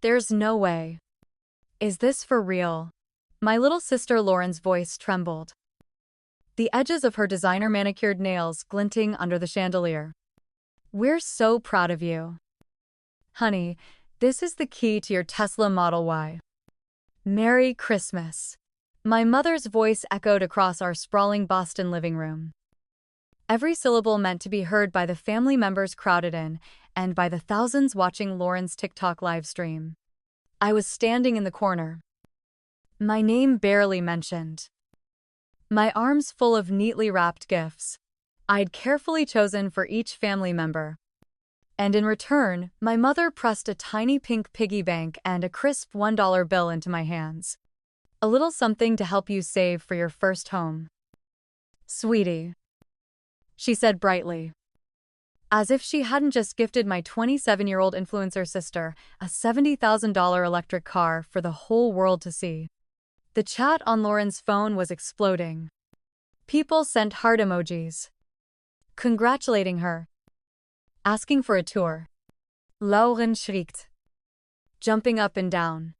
There's no way. Is this for real? My little sister Lauren's voice trembled, the edges of her designer manicured nails glinting under the chandelier. We're so proud of you. Honey, this is the key to your Tesla Model Y. Merry Christmas. My mother's voice echoed across our sprawling Boston living room. Every syllable meant to be heard by the family members crowded in, and by the thousands watching Lauren's TikTok live stream. I was standing in the corner, my name barely mentioned, my arms full of neatly wrapped gifts I'd carefully chosen for each family member. And in return, my mother pressed a tiny pink piggy bank and a crisp $1 bill into my hands. A little something to help you save for your first home. Sweetie, she said brightly, as if she hadn't just gifted my 27-year-old influencer sister a $70,000 electric car for the whole world to see. The chat on Lauren's phone was exploding. People sent heart emojis, congratulating her, asking for a tour. Lauren shrieked, jumping up and down.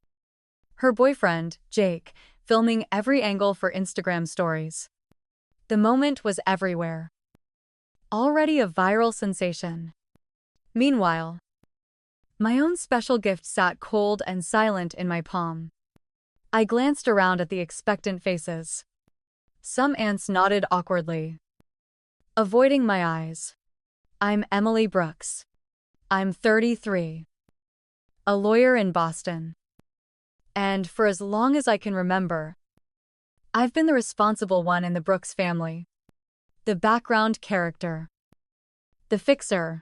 Her boyfriend, Jake, filming every angle for Instagram stories. The moment was everywhere. Already a viral sensation. Meanwhile, my own special gift sat cold and silent in my palm. I glanced around at the expectant faces. Some aunts nodded awkwardly, avoiding my eyes. I'm Emily Brooks. I'm 33. A lawyer in Boston. And for as long as I can remember, I've been the responsible one in the Brooks family. The background character. The fixer.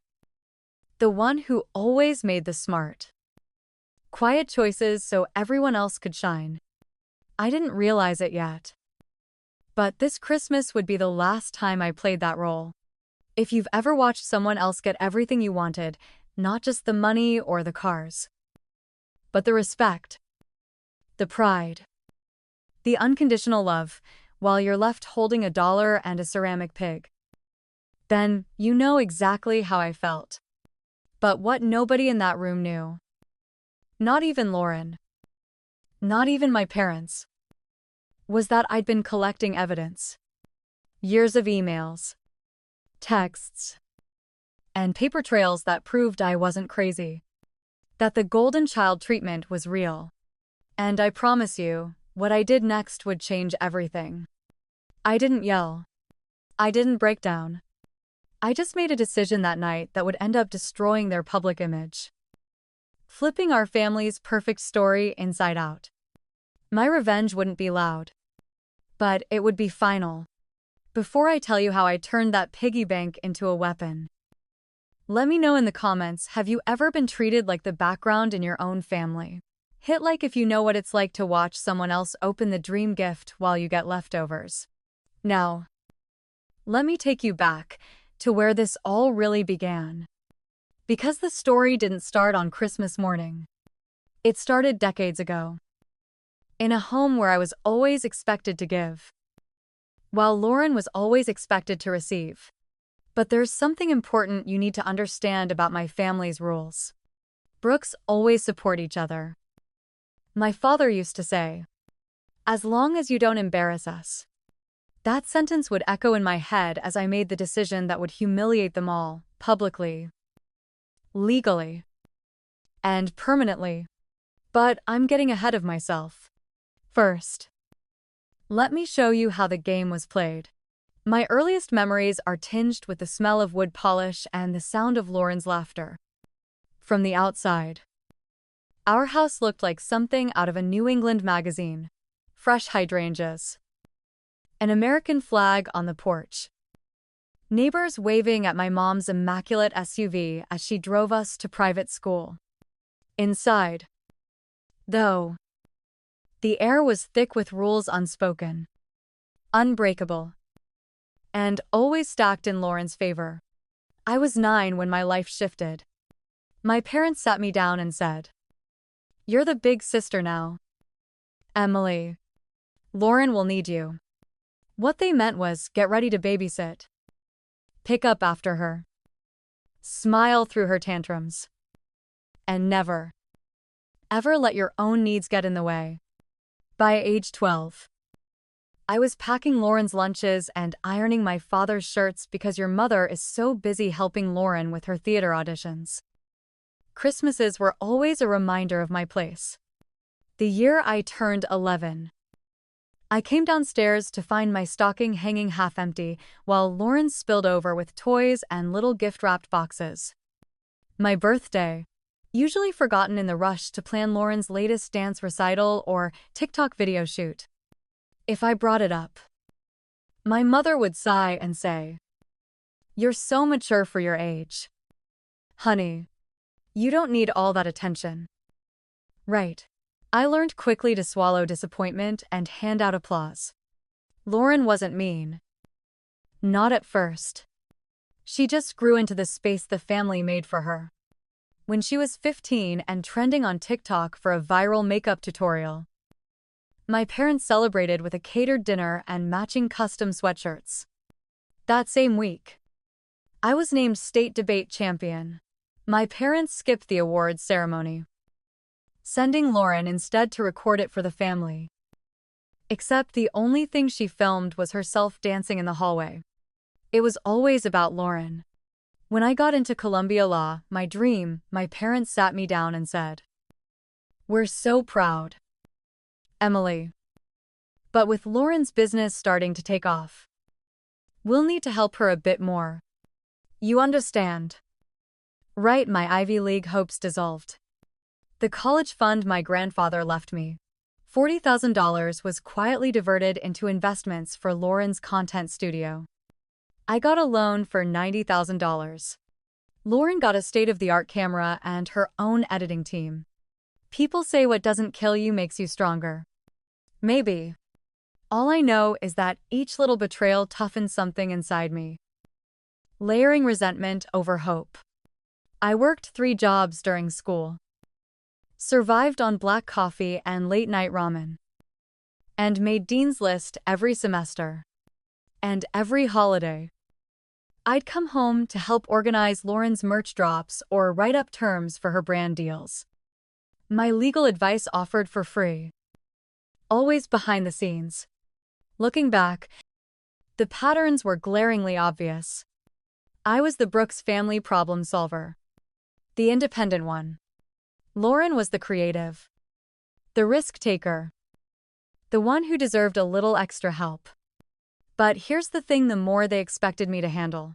The one who always made the smart, quiet choices so everyone else could shine. I didn't realize it yet, but this Christmas would be the last time I played that role. If you've ever watched someone else get everything you wanted, not just the money or the cars, but the respect, the pride, the unconditional love, while you're left holding $1 and a ceramic pig, then you know exactly how I felt. But what nobody in that room knew, not even Lauren, not even my parents, was that I'd been collecting evidence. Years of emails, texts, and paper trails that proved I wasn't crazy, that the golden child treatment was real. And I promise you, what I did next would change everything. I didn't yell. I didn't break down. I just made a decision that night that would end up destroying their public image, flipping our family's perfect story inside out. My revenge wouldn't be loud, but it would be final. Before I tell you how I turned that piggy bank into a weapon, let me know in the comments, have you ever been treated like the background in your own family? Hit like if you know what it's like to watch someone else open the dream gift while you get leftovers. Now, let me take you back to where this all really began. Because the story didn't start on Christmas morning. It started decades ago, in a home where I was always expected to give, while Lauren was always expected to receive. But there's something important you need to understand about my family's rules. Brooks always support each other. My father used to say, as long as you don't embarrass us. That sentence would echo in my head as I made the decision that would humiliate them all, publicly, legally, and permanently. But I'm getting ahead of myself. First, let me show you how the game was played. My earliest memories are tinged with the smell of wood polish and the sound of Lauren's laughter. From the outside, our house looked like something out of a New England magazine. Fresh hydrangeas, an American flag on the porch, neighbors waving at my mom's immaculate SUV as she drove us to private school. Inside, though, the air was thick with rules unspoken, unbreakable, and always stacked in Lauren's favor. I was 9 when my life shifted. My parents sat me down and said, "You're the big sister now, Emily. Lauren will need you." What they meant was, get ready to babysit, pick up after her, smile through her tantrums, and never, ever let your own needs get in the way. By age 12, I was packing Lauren's lunches and ironing my father's shirts because your mother is so busy helping Lauren with her theater auditions. Christmases were always a reminder of my place. The year I turned 11, I came downstairs to find my stocking hanging half empty, while Lauren spilled over with toys and little gift-wrapped boxes. My birthday, usually forgotten in the rush to plan Lauren's latest dance recital or TikTok video shoot. If I brought it up, my mother would sigh and say, "You're so mature for your age. Honey, you don't need all that attention." Right. I learned quickly to swallow disappointment and hand out applause. Lauren wasn't mean. Not at first. She just grew into the space the family made for her. When she was 15 and trending on TikTok for a viral makeup tutorial, my parents celebrated with a catered dinner and matching custom sweatshirts. That same week, I was named state debate champion. My parents skipped the awards ceremony, sending Lauren instead to record it for the family. Except the only thing she filmed was herself dancing in the hallway. It was always about Lauren. When I got into Columbia Law, my dream, my parents sat me down and said, "We're so proud, Emily. But with Lauren's business starting to take off, we'll need to help her a bit more. You understand?" Right, my Ivy League hopes dissolved. The college fund my grandfather left me, $40,000, was quietly diverted into investments for Lauren's content studio. I got a loan for $90,000. Lauren got a state-of-the-art camera and her own editing team. People say what doesn't kill you makes you stronger. Maybe. All I know is that each little betrayal toughened something inside me. Layering resentment over hope. I worked 3 jobs during school. Survived on black coffee and late-night ramen. And made Dean's List every semester. And every holiday. I'd come home to help organize Lauren's merch drops or write up terms for her brand deals. My legal advice offered for free. Always behind the scenes. Looking back, the patterns were glaringly obvious. I was the Brooks family problem solver. The independent one. Lauren was the creative. The risk taker. The one who deserved a little extra help. But here's the thing: the more they expected me to handle,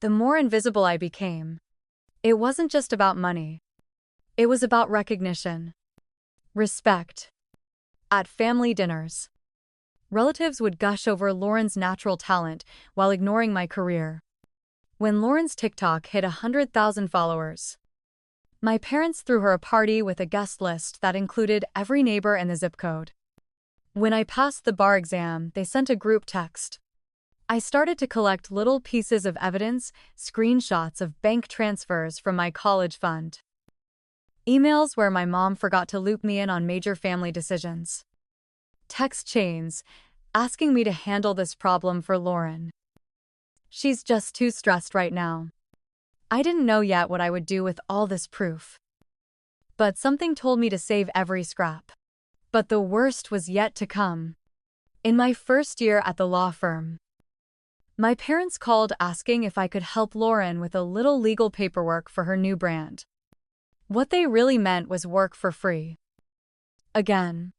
the more invisible I became. It wasn't just about money. It was about recognition. Respect. At family dinners, relatives would gush over Lauren's natural talent while ignoring my career. When Lauren's TikTok hit 100,000 followers, my parents threw her a party with a guest list that included every neighbor in the zip code. When I passed the bar exam, they sent a group text. I started to collect little pieces of evidence, screenshots of bank transfers from my college fund, emails where my mom forgot to loop me in on major family decisions, text chains asking me to handle this problem for Lauren. She's just too stressed right now. I didn't know yet what I would do with all this proof. But something told me to save every scrap. But the worst was yet to come. In my first year at the law firm, my parents called asking if I could help Lauren with a little legal paperwork for her new brand. What they really meant was work for free. Again.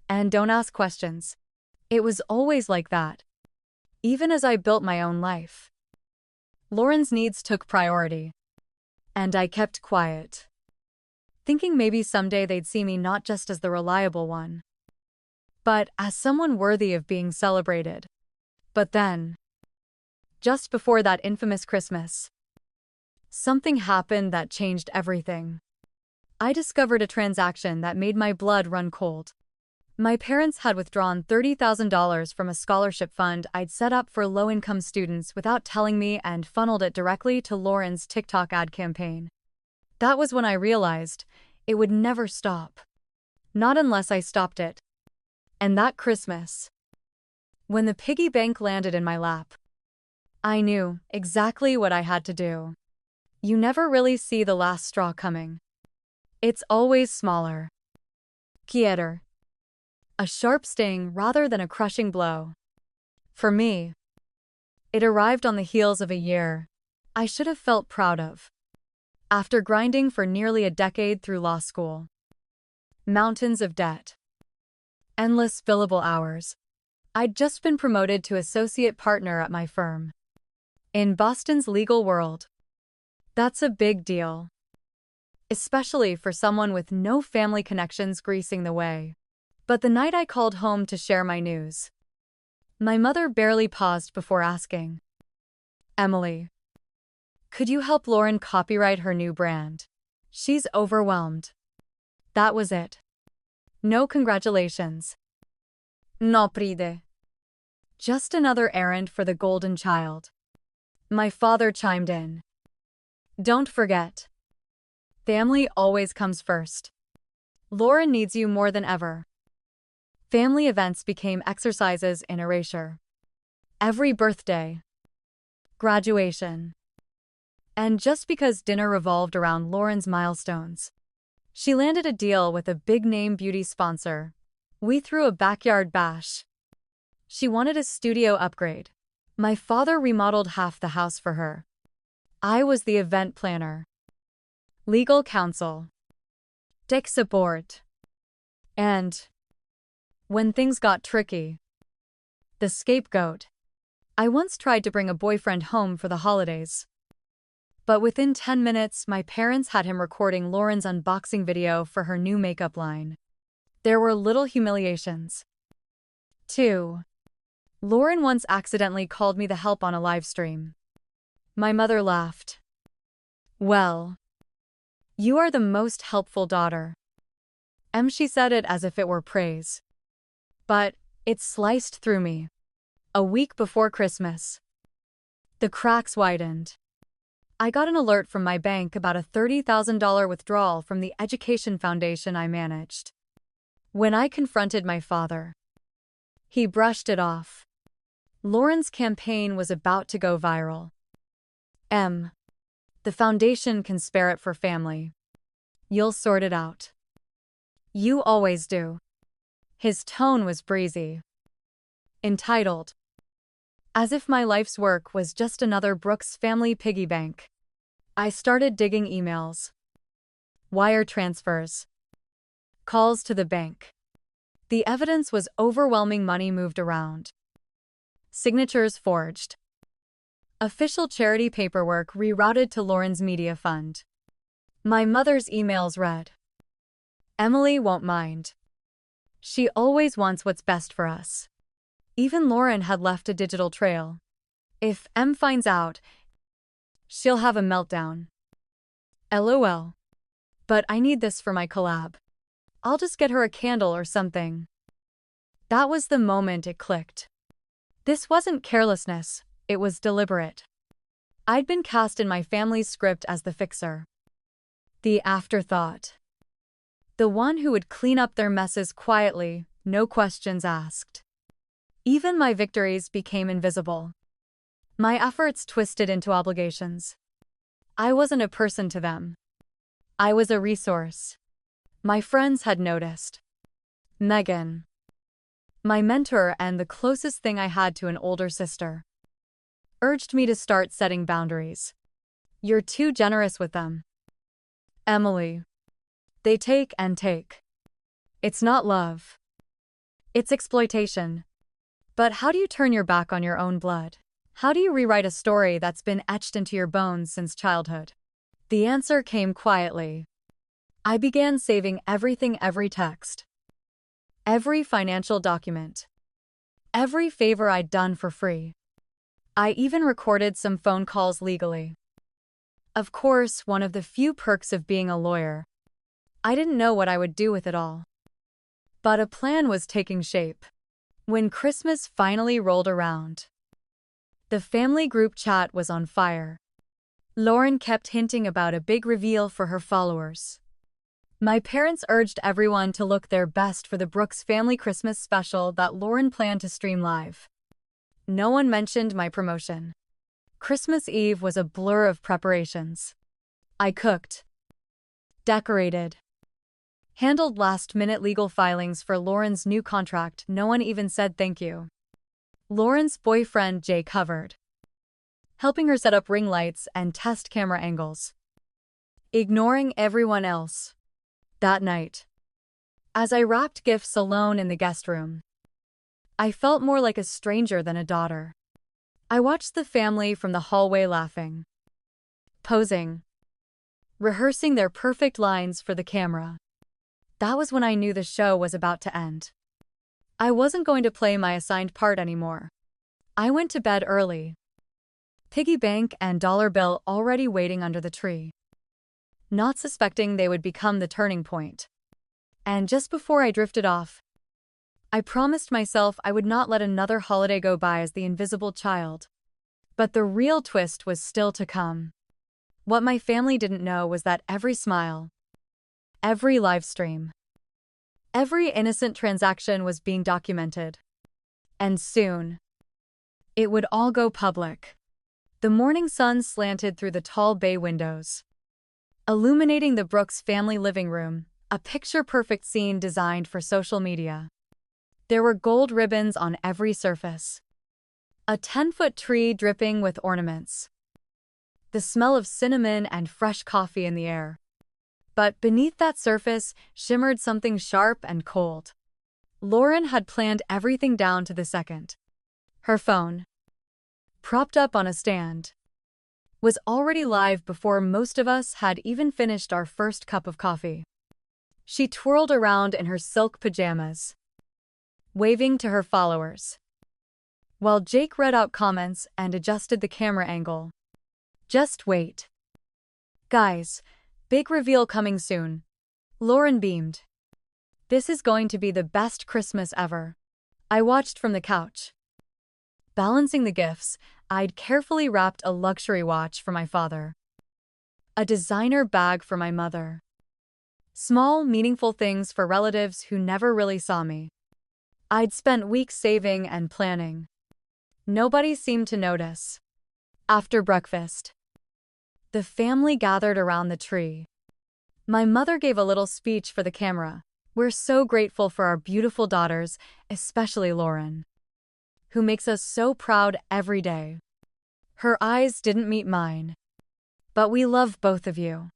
And don't ask questions. It was always like that. Even as I built my own life, Lauren's needs took priority. And I kept quiet, thinking maybe someday they'd see me not just as the reliable one, but as someone worthy of being celebrated. But then, just before that infamous Christmas, something happened that changed everything. I discovered a transaction that made my blood run cold. My parents had withdrawn $30,000 from a scholarship fund I'd set up for low-income students without telling me and funneled it directly to Lauren's TikTok ad campaign. That was when I realized it would never stop. Not unless I stopped it. And that Christmas, when the piggy bank landed in my lap, I knew exactly what I had to do. You never really see the last straw coming. It's always smaller. Quieter. A sharp sting rather than a crushing blow. For me, it arrived on the heels of a year I should have felt proud of. After grinding for nearly a decade through law school. Mountains of debt. Endless billable hours. I'd just been promoted to associate partner at my firm. In Boston's legal world. That's a big deal. Especially for someone with no family connections greasing the way. But the night I called home to share my news, my mother barely paused before asking, "Emily, could you help Lauren copyright her new brand? She's overwhelmed." That was it. No congratulations. No pride. Just another errand for the golden child. My father chimed in. Don't forget. Family always comes first. Lauren needs you more than ever. Family events became exercises in erasure. Every birthday. Graduation. And just because dinner revolved around Lauren's milestones, she landed a deal with a big-name beauty sponsor. We threw a backyard bash. She wanted a studio upgrade. My father remodeled half the house for her. I was the event planner. Legal counsel. Tech support. And when things got tricky, the scapegoat. I once tried to bring a boyfriend home for the holidays. But within 10 minutes, my parents had him recording Lauren's unboxing video for her new makeup line. There were little humiliations. 2. Lauren once accidentally called me the help on a live stream. My mother laughed. Well, you are the most helpful daughter. She said it as if it were praise. But it sliced through me. A week before Christmas. The cracks widened. I got an alert from my bank about a $30,000 withdrawal from the education foundation I managed. When I confronted my father, he brushed it off. Lauren's campaign was about to go viral. The foundation can spare it for family. You'll sort it out. You always do. His tone was breezy. Entitled. As if my life's work was just another Brooks family piggy bank. I started digging emails. Wire transfers. Calls to the bank. The evidence was overwhelming. Money moved around. Signatures forged. Official charity paperwork rerouted to Lauren's media fund. My mother's emails read, "Emily won't mind. She always wants what's best for us." Even Lauren had left a digital trail. If finds out, she'll have a meltdown. LOL. But I need this for my collab. I'll just get her a candle or something. That was the moment it clicked. This wasn't carelessness, it was deliberate. I'd been cast in my family's script as the fixer. The afterthought. The one who would clean up their messes quietly, no questions asked. Even my victories became invisible. My efforts twisted into obligations. I wasn't a person to them. I was a resource. My friends had noticed. Megan, my mentor and the closest thing I had to an older sister, urged me to start setting boundaries. You're too generous with them. Emily. They take and take. It's not love. It's exploitation. But how do you turn your back on your own blood? How do you rewrite a story that's been etched into your bones since childhood? The answer came quietly. I began saving everything, every text, every financial document, every favor I'd done for free. I even recorded some phone calls legally. Of course, one of the few perks of being a lawyer. I didn't know what I would do with it all. But a plan was taking shape. When Christmas finally rolled around, the family group chat was on fire. Lauren kept hinting about a big reveal for her followers. My parents urged everyone to look their best for the Brooks family Christmas special that Lauren planned to stream live. No one mentioned my promotion. Christmas Eve was a blur of preparations. I cooked, decorated, Handled last-minute legal filings for Lauren's new contract. No one even said thank you. Lauren's boyfriend Jake covered, helping her set up ring lights and test camera angles, ignoring everyone else. That night, as I wrapped gifts alone in the guest room, I felt more like a stranger than a daughter. I watched the family from the hallway laughing, posing, rehearsing their perfect lines for the camera. That was when I knew the show was about to end. I wasn't going to play my assigned part anymore. I went to bed early, piggy bank and dollar bill already waiting under the tree, not suspecting they would become the turning point. And just before I drifted off, I promised myself I would not let another holiday go by as the invisible child. But the real twist was still to come. What my family didn't know was that every smile, every live stream, every innocent transaction was being documented. And soon, it would all go public. The morning sun slanted through the tall bay windows, illuminating the Brooks family living room, a picture-perfect scene designed for social media. There were gold ribbons on every surface, a 10-foot tree dripping with ornaments, the smell of cinnamon and fresh coffee in the air. But beneath that surface shimmered something sharp and cold. Lauren had planned everything down to the second. Her phone, propped up on a stand, was already live before most of us had even finished our first cup of coffee. She twirled around in her silk pajamas, waving to her followers, while Jake read out comments and adjusted the camera angle. Just wait. Guys, big reveal coming soon. Lauren beamed. This is going to be the best Christmas ever. I watched from the couch. Balancing the gifts, I'd carefully wrapped a luxury watch for my father, a designer bag for my mother. Small, meaningful things for relatives who never really saw me. I'd spent weeks saving and planning. Nobody seemed to notice. After breakfast, the family gathered around the tree. My mother gave a little speech for the camera. We're so grateful for our beautiful daughters, especially Lauren, who makes us so proud every day. Her eyes didn't meet mine. But we love both of you,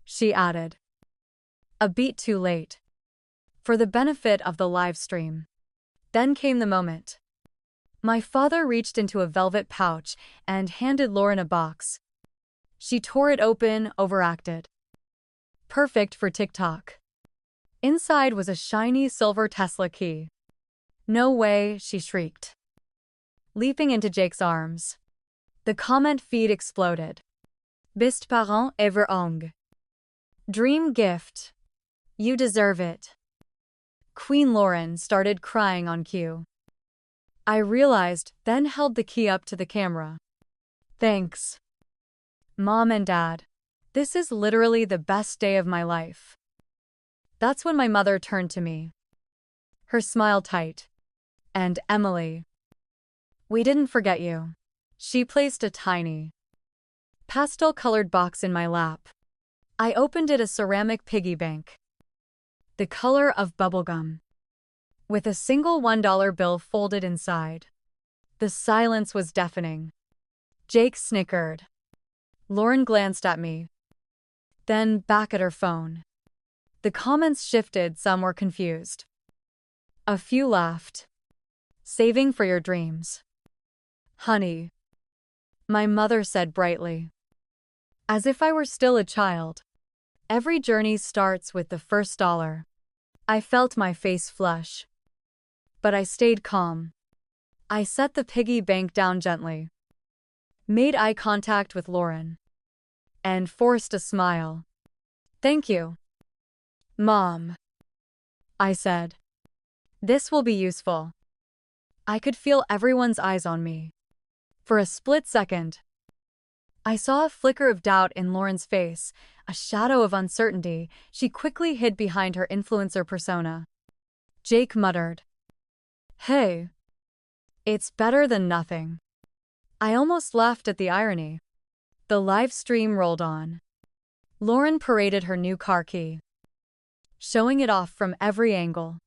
she added, a beat too late, for the benefit of the live stream. Then came the moment. My father reached into a velvet pouch and handed Lauren a box. She tore it open, overacted. Perfect for TikTok. Inside was a shiny silver Tesla key. No way, she shrieked, leaping into Jake's arms. The comment feed exploded. Best parent ever ong. Dream gift. You deserve it. Queen Lauren started crying on cue. I realized, then held the key up to the camera. Thanks, Mom and Dad. This is literally the best day of my life. That's when my mother turned to me, her smile tight. And Emily, we didn't forget you. She placed a tiny, pastel-colored box in my lap. I opened it, a ceramic piggy bank, the color of bubblegum, with a single $1 bill folded inside. The silence was deafening. Jake snickered. Lauren glanced at me, then back at her phone. The comments shifted, some were confused. A few laughed. Saving for your dreams, honey, my mother said brightly. As if I were still a child. Every journey starts with the first dollar. I felt my face flush, but I stayed calm. I set the piggy bank down gently, made eye contact with Lauren, and forced a smile. Thank you, Mom, I said. This will be useful. I could feel everyone's eyes on me. For a split second, I saw a flicker of doubt in Lauren's face, a shadow of uncertainty. She quickly hid behind her influencer persona. Jake muttered, "Hey, it's better than nothing." I almost laughed at the irony. The live stream rolled on. Lauren paraded her new car key, showing it off from every angle.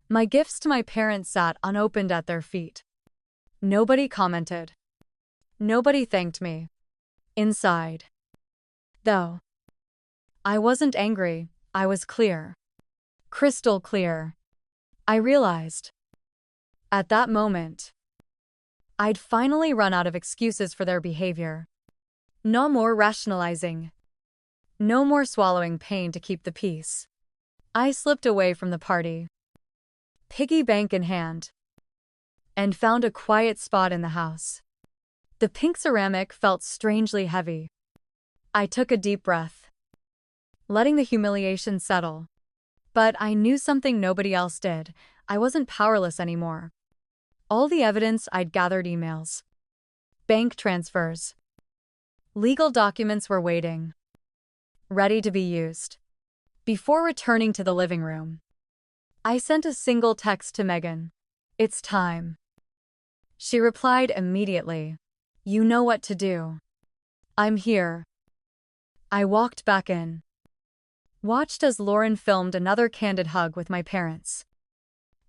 My gifts to my parents sat unopened at their feet. Nobody commented. Nobody thanked me. Inside, though, I wasn't angry, I was clear. Crystal clear. I realized, at that moment, I'd finally run out of excuses for their behavior. No more rationalizing. No more swallowing pain to keep the peace. I slipped away from the party, piggy bank in hand, and found a quiet spot in the house. The pink ceramic felt strangely heavy. I took a deep breath, letting the humiliation settle. But I knew something nobody else did. I wasn't powerless anymore. All the evidence I'd gathered, emails, bank transfers, legal documents were waiting, ready to be used. Before returning to the living room, I sent a single text to Megan. "It's time." She replied immediately. "You know what to do. I'm here." I walked back in, watched as Lauren filmed another candid hug with my parents,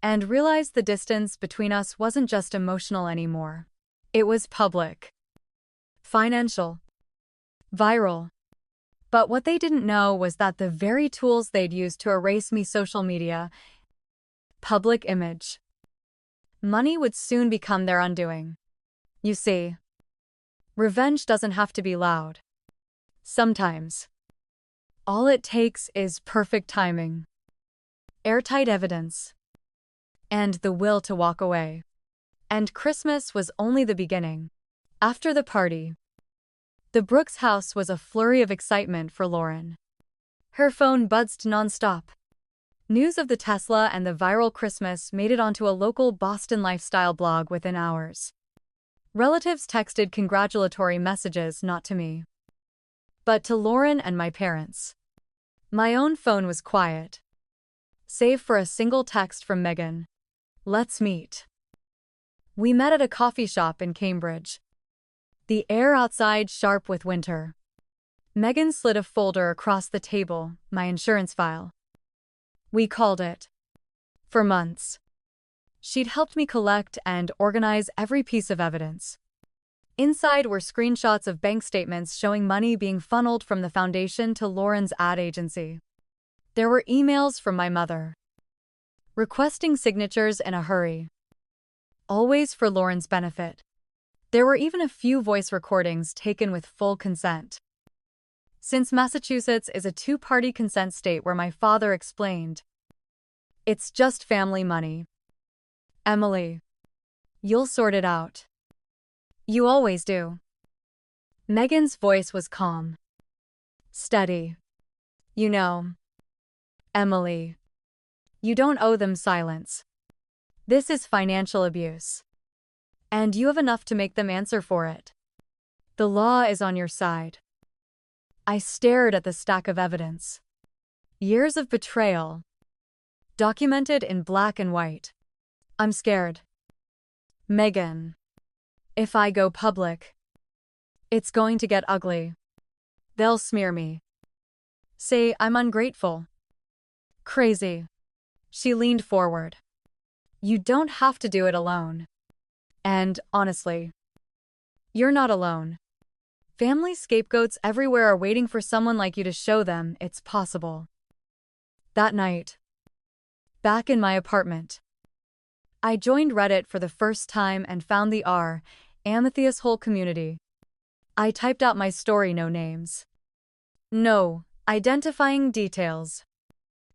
and realized the distance between us wasn't just emotional anymore. It was public, financial, viral. But what they didn't know was that the very tools they'd used to erase me, social media, public image, money, would soon become their undoing. You see, revenge doesn't have to be loud. Sometimes, all it takes is perfect timing, airtight evidence, and the will to walk away. And Christmas was only the beginning. After the party, the Brooks house was a flurry of excitement for Lauren. Her phone buzzed nonstop. News of the Tesla and the viral Christmas made it onto a local Boston lifestyle blog within hours. Relatives texted congratulatory messages, not to me, but to Lauren and my parents. My own phone was quiet, save for a single text from Megan. "Let's meet." We met at a coffee shop in Cambridge, the air outside sharp with winter. Megan slid a folder across the table, my insurance file. We called it. For months, she'd helped me collect and organize every piece of evidence. Inside were screenshots of bank statements showing money being funneled from the foundation to Lauren's ad agency. There were emails from my mother, requesting signatures in a hurry, always for Lauren's benefit. There were even a few voice recordings taken with full consent. Since Massachusetts is a two-party consent state, where my father explained, "It's just family money. Emily, you'll sort it out. You always do." Megan's voice was calm, steady. "You know, Emily, you don't owe them silence. This is financial abuse, and you have enough to make them answer for it. The law is on your side." I stared at the stack of evidence. Years of betrayal, documented in black and white. "I'm scared, Megan. If I go public, it's going to get ugly. They'll smear me, say I'm ungrateful, crazy." She leaned forward. "You don't have to do it alone. And, honestly, you're not alone. Family scapegoats everywhere are waiting for someone like you to show them it's possible." That night, back in my apartment, I joined Reddit for the first time and found the Amethyst Hole community. I typed out my story, no names, no identifying details.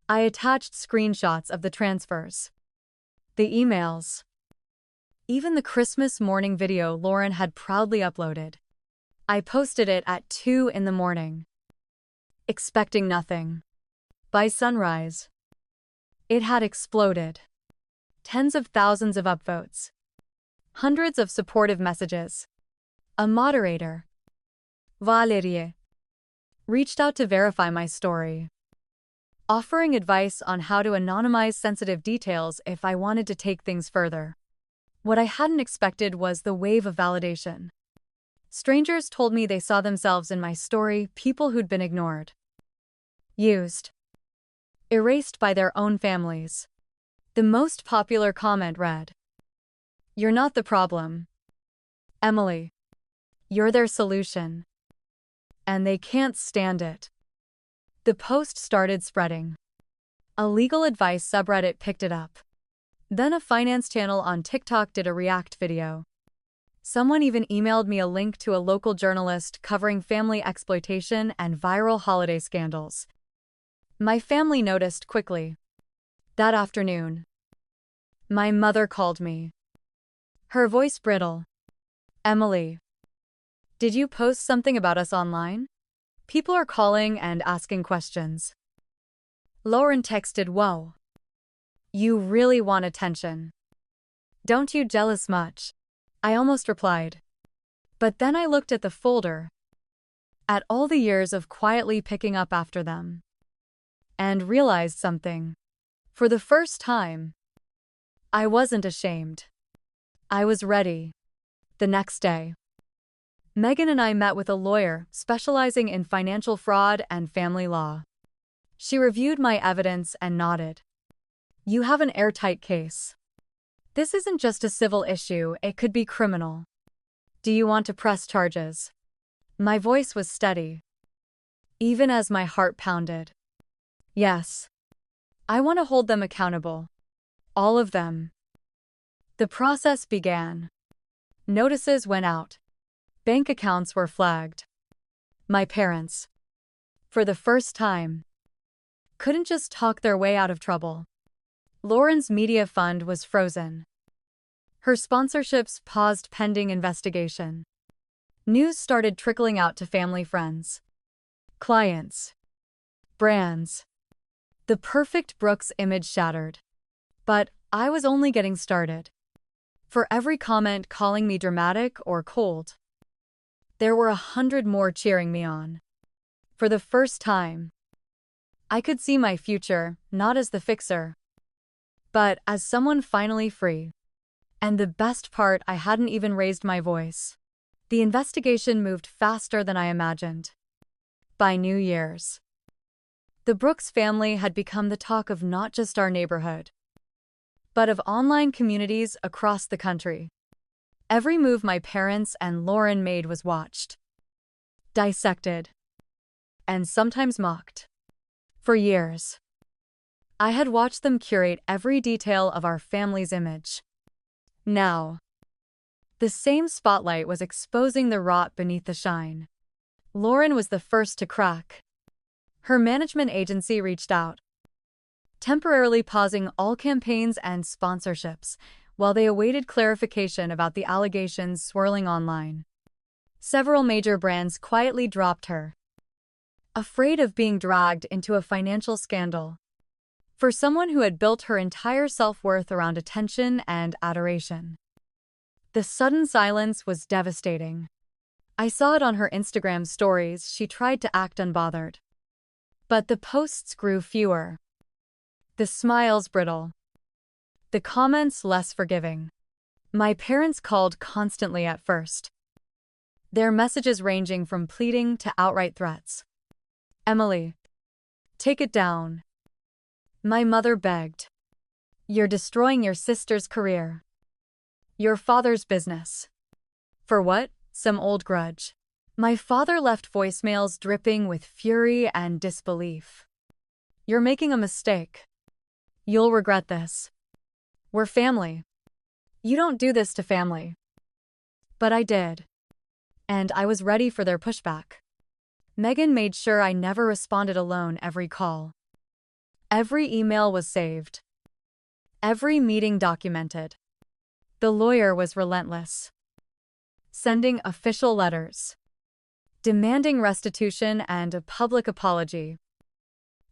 I attached screenshots of the transfers, the emails, even the Christmas morning video Lauren had proudly uploaded. I posted it at 2 in the morning, expecting nothing. By sunrise, it had exploded. Tens of thousands of upvotes, hundreds of supportive messages. A moderator, Valerie, reached out to verify my story, offering advice on how to anonymize sensitive details if I wanted to take things further. What I hadn't expected was the wave of validation. Strangers told me they saw themselves in my story, people who'd been ignored, used, erased by their own families. The most popular comment read, "You're not the problem, Emily. You're their solution. And they can't stand it." The post started spreading. A legal advice subreddit picked it up. Then a finance channel on TikTok did a react video. Someone even emailed me a link to a local journalist covering family exploitation and viral holiday scandals. My family noticed quickly. That afternoon, my mother called me. Her voice brittle. "Emily, did you post something about us online? People are calling and asking questions." Lauren texted, "Whoa. You really want attention. Don't you jealous much?" I almost replied. But then I looked at the folder, at all the years of quietly picking up after them, and realized something. For the first time, I wasn't ashamed. I was ready. The next day, Megan and I met with a lawyer specializing in financial fraud and family law. She reviewed my evidence and nodded. "You have an airtight case. This isn't just a civil issue, it could be criminal. Do you want to press charges?" My voice was steady, even as my heart pounded. "Yes. I want to hold them accountable. All of them." The process began. Notices went out. Bank accounts were flagged. My parents, for the first time, couldn't just talk their way out of trouble. Lauren's media fund was frozen. Her sponsorships paused pending investigation. News started trickling out to family friends, clients, brands. The perfect Brooks image shattered. But I was only getting started. For every comment calling me dramatic or cold, there were 100 more cheering me on. For the first time, I could see my future, not as the fixer, but as someone finally free. And the best part, I hadn't even raised my voice. The investigation moved faster than I imagined. By New Year's, the Brooks family had become the talk of not just our neighborhood, but of online communities across the country. Every move my parents and Lauren made was watched, dissected, and sometimes mocked. For years, I had watched them curate every detail of our family's image. Now, the same spotlight was exposing the rot beneath the shine. Lauren was the first to crack. Her management agency reached out, temporarily pausing all campaigns and sponsorships while they awaited clarification about the allegations swirling online. Several major brands quietly dropped her, afraid of being dragged into a financial scandal. For someone who had built her entire self-worth around attention and adoration, the sudden silence was devastating. I saw it on her Instagram stories. She tried to act unbothered, but the posts grew fewer, the smiles brittle, the comments less forgiving. My parents called constantly at first, their messages ranging from pleading to outright threats. "Emily, take it down." My mother begged. "You're destroying your sister's career, your father's business. For what? Some old grudge." My father left voicemails dripping with fury and disbelief. "You're making a mistake. You'll regret this. We're family. You don't do this to family." But I did. And I was ready for their pushback. Megan made sure I never responded alone every call. Every email was saved. Every meeting documented. The lawyer was relentless, sending official letters, demanding restitution and a public apology,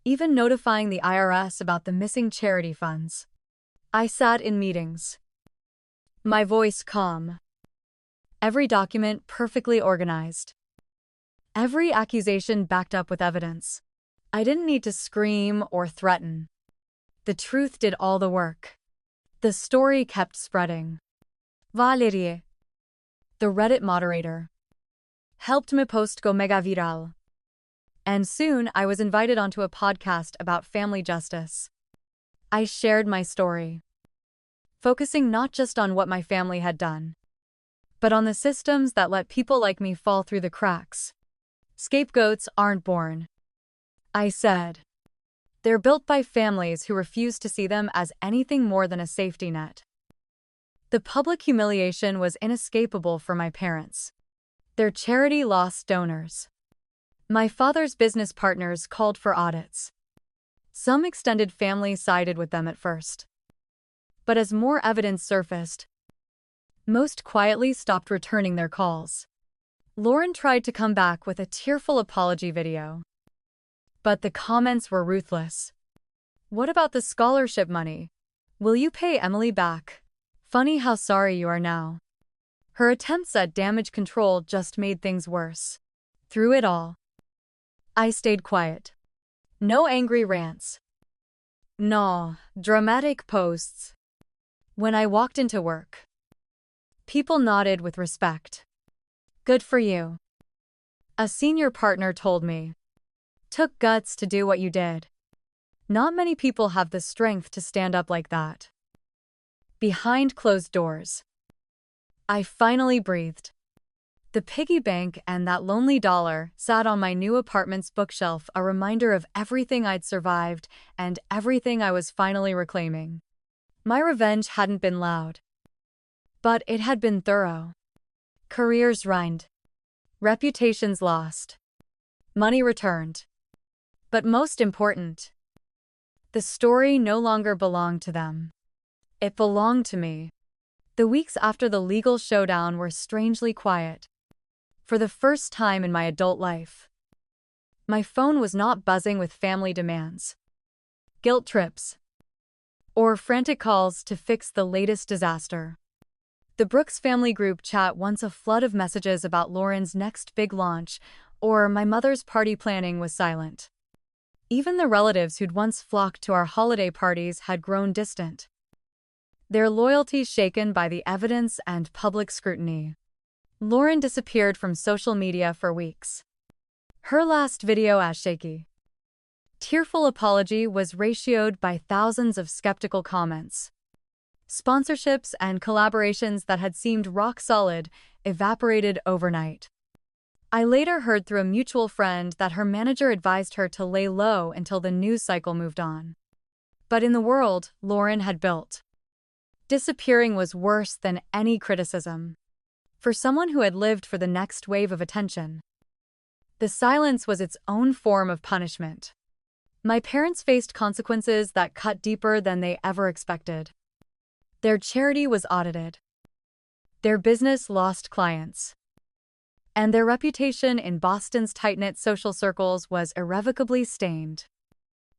even notifying the IRS about the missing charity funds. I sat in meetings, my voice calm, every document perfectly organized, every accusation backed up with evidence. I didn't need to scream or threaten. The truth did all the work. The story kept spreading. Valerie, the Reddit moderator, helped me post go mega viral. And soon I was invited onto a podcast about family justice. I shared my story, focusing not just on what my family had done, but on the systems that let people like me fall through the cracks. Scapegoats aren't born, I said. They're built by families who refuse to see them as anything more than a safety net. The public humiliation was inescapable for my parents. Their charity lost donors. My father's business partners called for audits. Some extended family sided with them at first. But as more evidence surfaced, most quietly stopped returning their calls. Lauren tried to come back with a tearful apology video. But the comments were ruthless. What about the scholarship money? Will you pay Emily back? Funny how sorry you are now. Her attempts at damage control just made things worse. Through it all, I stayed quiet. No angry rants. No dramatic posts. When I walked into work, people nodded with respect. Good for you, a senior partner told me. Took guts to do what you did. Not many people have the strength to stand up like that. Behind closed doors, I finally breathed. The piggy bank and that lonely dollar sat on my new apartment's bookshelf, a reminder of everything I'd survived and everything I was finally reclaiming. My revenge hadn't been loud, but it had been thorough. Careers ruined, reputations lost, money returned. But most important, the story no longer belonged to them. It belonged to me. The weeks after the legal showdown were strangely quiet. For the first time in my adult life, my phone was not buzzing with family demands, guilt trips, or frantic calls to fix the latest disaster. The Brooks family group chat once a flood of messages about Lauren's next big launch or my mother's party planning was silent. Even the relatives who'd once flocked to our holiday parties had grown distant, their loyalties shaken by the evidence and public scrutiny. Lauren disappeared from social media for weeks. Her last video, as shaky, tearful apology, was ratioed by thousands of skeptical comments. Sponsorships and collaborations that had seemed rock solid evaporated overnight. I later heard through a mutual friend that her manager advised her to lay low until the news cycle moved on. But in the world Lauren had built, disappearing was worse than any criticism. For someone who had lived for the next wave of attention, the silence was its own form of punishment. My parents faced consequences that cut deeper than they ever expected. Their charity was audited. Their business lost clients. And their reputation in Boston's tight-knit social circles was irrevocably stained.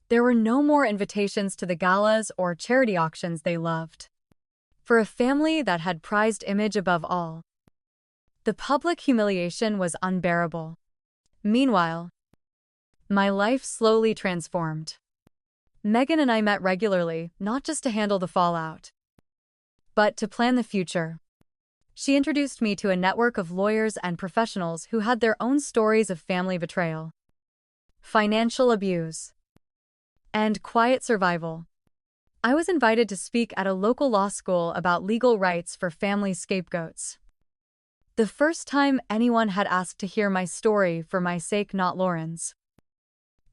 There were no more invitations to the galas or charity auctions they loved. For a family that had prized image above all, the public humiliation was unbearable. Meanwhile, my life slowly transformed. Megan and I met regularly, not just to handle the fallout, but to plan the future. She introduced me to a network of lawyers and professionals who had their own stories of family betrayal, financial abuse, and quiet survival. I was invited to speak at a local law school about legal rights for family scapegoats. The first time anyone had asked to hear my story for my sake, not Lauren's.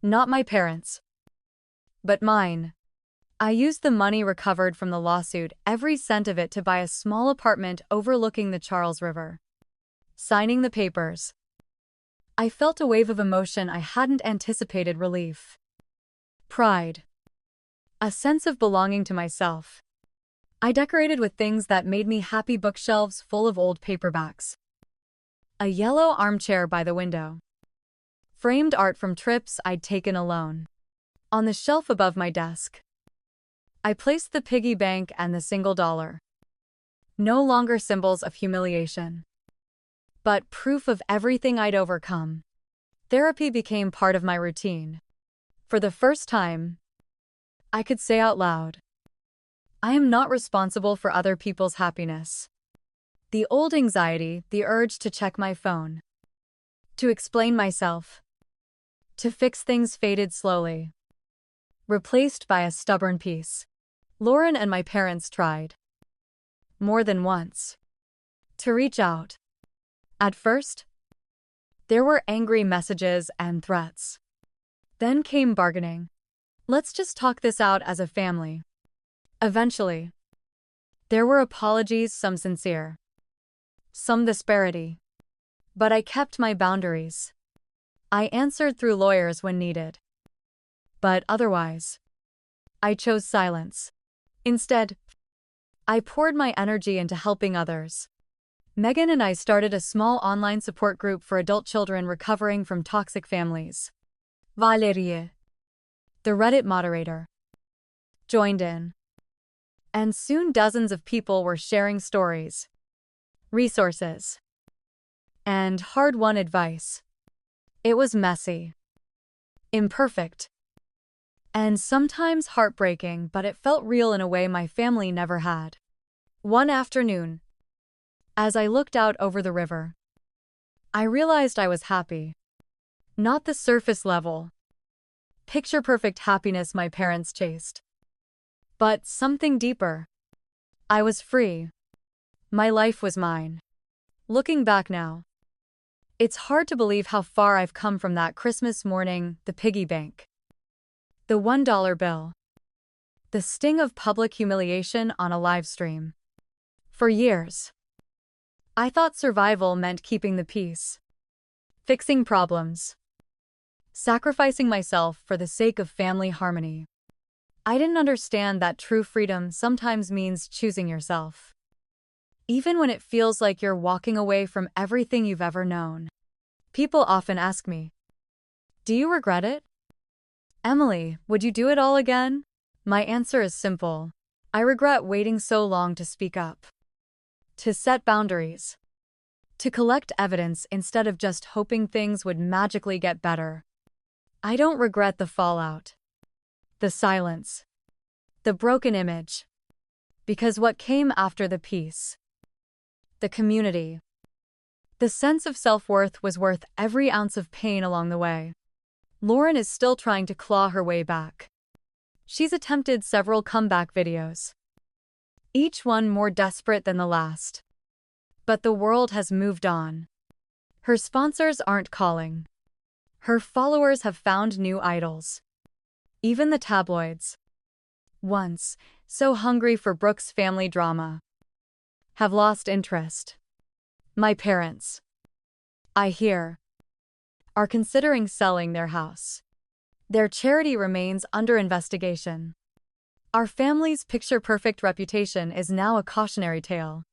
Not my parents', but mine. I used the money recovered from the lawsuit, every cent of it, to buy a small apartment overlooking the Charles River. Signing the papers, I felt a wave of emotion I hadn't anticipated: relief, pride, a sense of belonging to myself. I decorated with things that made me happy: bookshelves full of old paperbacks, a yellow armchair by the window, framed art from trips I'd taken alone. On the shelf above my desk, I placed the piggy bank and the single dollar. No longer symbols of humiliation, but proof of everything I'd overcome. Therapy became part of my routine. For the first time, I could say out loud, I am not responsible for other people's happiness. The old anxiety, the urge to check my phone, to explain myself, To fix things faded slowly, replaced by a stubborn peace. Lauren and my parents tried, more than once, to reach out. At first, there were angry messages and threats. Then came bargaining. Let's just talk this out as a family. Eventually, there were apologies, some sincere, some disparity. But I kept my boundaries. I answered through lawyers when needed. But otherwise, I chose silence. Instead, I poured my energy into helping others. Megan and I started a small online support group for adult children recovering from toxic families. Valérie, the Reddit moderator, joined in. And soon dozens of people were sharing stories, resources, and hard-won advice. It was messy, imperfect, and sometimes heartbreaking, but it felt real in a way my family never had. One afternoon, as I looked out over the river, I realized I was happy. Not the surface level, picture-perfect happiness my parents chased, but something deeper. I was free. My life was mine. Looking back now, it's hard to believe how far I've come from that Christmas morning, the piggy bank, the $1 bill, the sting of public humiliation on a live stream. For years, I thought survival meant keeping the peace, fixing problems, sacrificing myself for the sake of family harmony. I didn't understand that true freedom sometimes means choosing yourself, even when it feels like you're walking away from everything you've ever known. People often ask me, "Do you regret it? Emily, would you do it all again?" My answer is simple. I regret waiting so long to speak up, to set boundaries, to collect evidence instead of just hoping things would magically get better. I don't regret the fallout, the silence, the broken image, because what came after the peace, the community, the sense of self-worth was worth every ounce of pain along the way. Lauren is still trying to claw her way back. She's attempted several comeback videos, each one more desperate than the last. But the world has moved on. Her sponsors aren't calling. Her followers have found new idols. Even the tabloids, once so hungry for Brooke's family drama, have lost interest. My parents, I hear, are considering selling their house. Their charity remains under investigation. Our family's picture-perfect reputation is now a cautionary tale.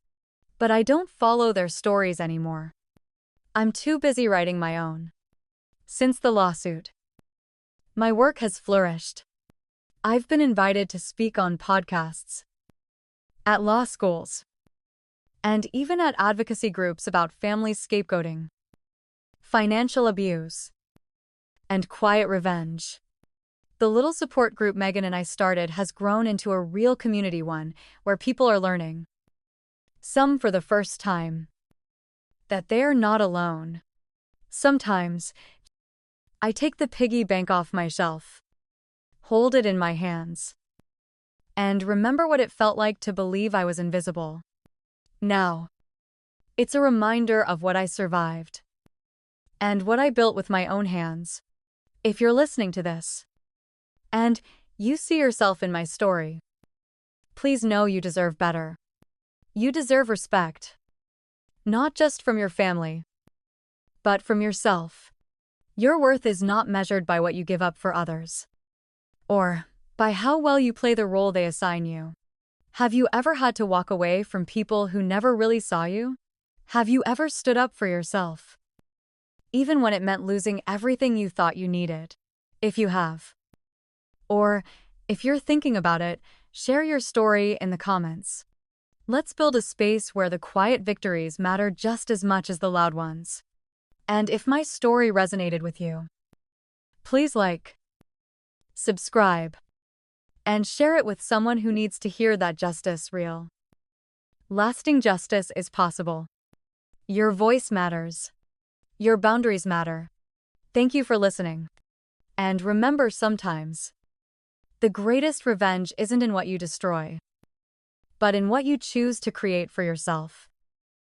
But I don't follow their stories anymore. I'm too busy writing my own. Since the lawsuit, my work has flourished. I've been invited to speak on podcasts, at law schools, and even at advocacy groups about family scapegoating, financial abuse, and quiet revenge. The little support group Megan and I started has grown into a real community, one where people are learning, some for the first time, that they're not alone. Sometimes, I take the piggy bank off my shelf, hold it in my hands, and remember what it felt like to believe I was invisible. Now, it's a reminder of what I survived, and what I built with my own hands. If you're listening to this, and you see yourself in my story, please know you deserve better. You deserve respect, not just from your family, but from yourself. Your worth is not measured by what you give up for others, or by how well you play the role they assign you. Have you ever had to walk away from people who never really saw you? Have you ever stood up for yourself, even when it meant losing everything you thought you needed? If you have, or if you're thinking about it, share your story in the comments. Let's build a space where the quiet victories matter just as much as the loud ones. And if my story resonated with you, please like, subscribe, and share it with someone who needs to hear that justice real. Lasting justice is possible. Your voice matters. Your boundaries matter. Thank you for listening. And remember, sometimes the greatest revenge isn't in what you destroy, but in what you choose to create for yourself.